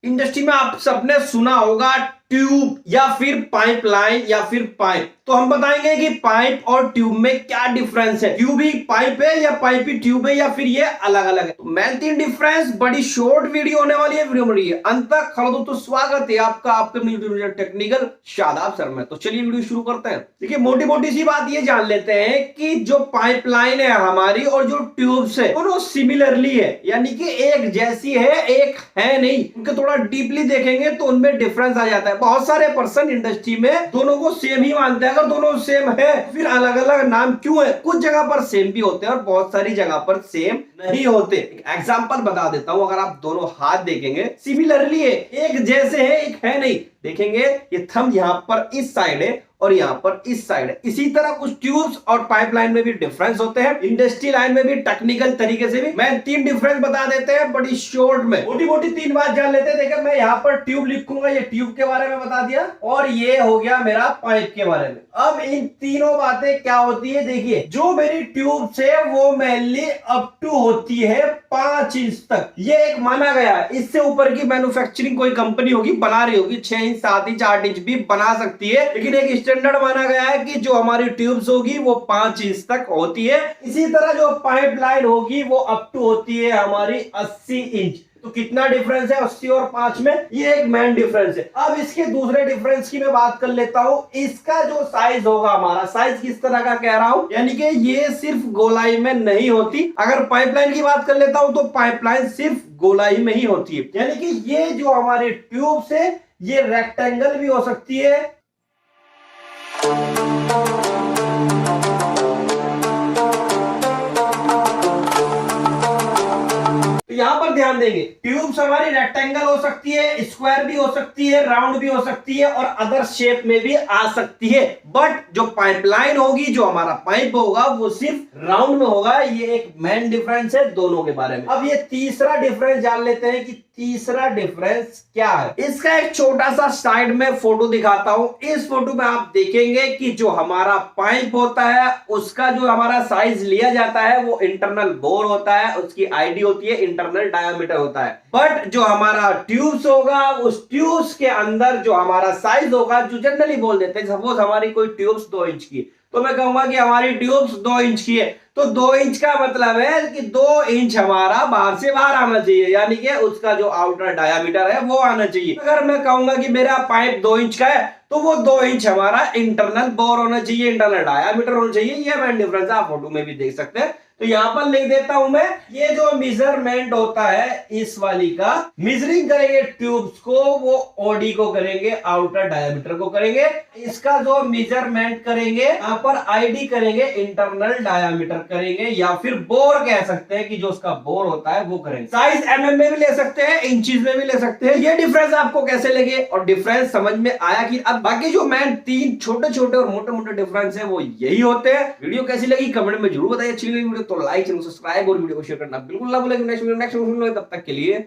Industry में आप सबने सुना होगा ट्यूब या फिर पाइपलाइन या फिर पाइप। तो हम बताएंगे कि पाइप और ट्यूब में क्या डिफरेंस है। ट्यूब ही पाइप है या पाइप ही ट्यूब है या फिर ये अलग अलग है। तो मेन तीन डिफरेंस, बड़ी शॉर्ट वीडियो होने वाली है, वीडियो बड़ी है अंत तक खड़ा दो। तो स्वागत है आपका आपके टेक्निकल शादाब सर में। तो चलिए वीडियो शुरू करते हैं। देखिए मोटी मोटी सी बात ये जान लेते हैं कि जो पाइपलाइन है हमारी और जो ट्यूब्स है दोनों सिमिलरली है, यानी कि एक जैसी है, एक है नहीं। उनके थोड़ा डीपली देखेंगे तो उनमें डिफरेंस आ जाता है। बहुत सारे पर्सन इंडस्ट्री में दोनों को सेम ही मानते हैं। अगर दोनों सेम है फिर अलग अलग नाम क्यों है? कुछ जगह पर सेम भी होते हैं और बहुत सारी जगह पर सेम नहीं होते। एग्जांपल बता देता हूं, अगर आप दोनों हाथ देखेंगे सिमिलरली है, एक जैसे है, एक है नहीं। देखेंगे ये थंब यहां पर इस साइड है और यहां पर इस साइड है। इसी तरह कुछ ट्यूब्स और पाइपलाइन में भी डिफरेंस होते हैं, इंडस्ट्री लाइन में भी, टेक्निकल तरीके से भी। मैं तीन डिफरेंस बता देते हैं बड़ी शॉर्ट में, मोटी मोटी तीन बात जान लेते हैं। देखिए मैं यहां पर ट्यूब लिखूंगा, ये ट्यूब के बारे में बता दिया और ये हो गया मेरा पाइप के बारे में। अब इन तीनों बातें क्या होती है, देखिए जो मेरी ट्यूब से वो मेनली अप टू होती है 5 इंच तक, ये एक माना गया है। इससे ऊपर की मैन्युफैक्चरिंग कोई कंपनी होगी बना रही होगी 6 इंच 7 इंच 8 इंच भी बना सकती है, लेकिन एक स्टैंडर्ड माना गया है कि जो हमारी ट्यूब्स होगी वो 5 इंच तक होती है। इसी तरह जो पाइपलाइन होगी वो अप टू होती है हमारी 80 इंच। तो कितना डिफरेंस है 80 और 5 में? ये एक मेन डिफरेंस है। अब इसके दूसरे डिफरेंस की मैं बात कर लेता हूं। इसका जो साइज होगा, हमारा साइज किस तरह का कह रहा हूं, यानी कि ये सिर्फ गोलाई में नहीं होती। अगर पाइपलाइन की बात कर लेता हूं तो पाइपलाइन सिर्फ गोलाई में ही होती है, यानी कि ये जो हमारे ट्यूब्स है ये रेक्टेंगल भी हो सकती है। यहां पर ध्यान देंगे, ट्यूब्स हमारी रेक्टेंगल हो सकती है, स्क्वायर भी हो सकती है, राउंड भी हो सकती है और अदर शेप में भी आ सकती है। बट जो पाइपलाइन होगी, जो हमारा पाइप होगा वो सिर्फ राउंड में होगा। ये एक मेन डिफरेंस है दोनों के बारे में। अब ये तीसरा डिफरेंस जान लेते हैं कि तीसरा डिफरेंस क्या है। इसका एक छोटा सा साइड में फोटो दिखाता हूं। इस फोटो में आप देखेंगे कि जो हमारा पाइप होता है उसका जो हमारा साइज लिया जाता है वो इंटरनल बोर होता है, उसकी आईडी होती है, इंटरनल डायामीटर होता है। बट जो हमारा ट्यूब्स होगा उस ट्यूब्स के अंदर जो हमारा साइज होगा, जो जनरली बोल देते हैं, सपोज हमारी कोई ट्यूब्स 2 इंच की, तो मैं कहूंगा कि हमारी ट्यूब्स 2 इंच की है। तो 2 इंच का मतलब है कि 2 इंच हमारा बाहर से बाहर आना चाहिए, यानी कि उसका जो आउटर डायामीटर है वो आना चाहिए। अगर मैं कहूंगा कि मेरा पाइप 2 इंच का है तो वो 2 इंच हमारा इंटरनल बोर होना चाहिए, इंटरनल डायामीटर होना चाहिए। ये मेन डिफरेंस आप फोटो में भी देख सकते हैं। तो यहां पर लिख देता हूं मैं, ये जो मेजरमेंट होता है इस वाली का, मेजरिंग करेंगे ट्यूब्स को, वो ओडी को करेंगे, आउटर डायामीटर को करेंगे। इसका जो मेजरमेंट करेंगे यहां पर आईडी करेंगे, इंटरनल डायामीटर करेंगे, या फिर बोर कह सकते हैं कि जो उसका बोर होता है वो करेंगे। साइज एमएम में भी ले सकते हैं, इंचेस में भी ले सकते हैं। ये डिफरेंस आपको कैसे लगे और डिफरेंस समझ में आया कि? अब बाकी जो मैन तीन छोटे छोटे और मोटे मोटे डिफरेंस है वो यही होते हैं। वीडियो कैसी लगी कमेंट में जरूर बताइए। अच्छी लगी वीडियो तो लाइक, चैनल सब्सक्राइब और वीडियो को शेयर करना बिल्कुल ना भूलें। नेक्स्ट वीडियो तब तक के लिए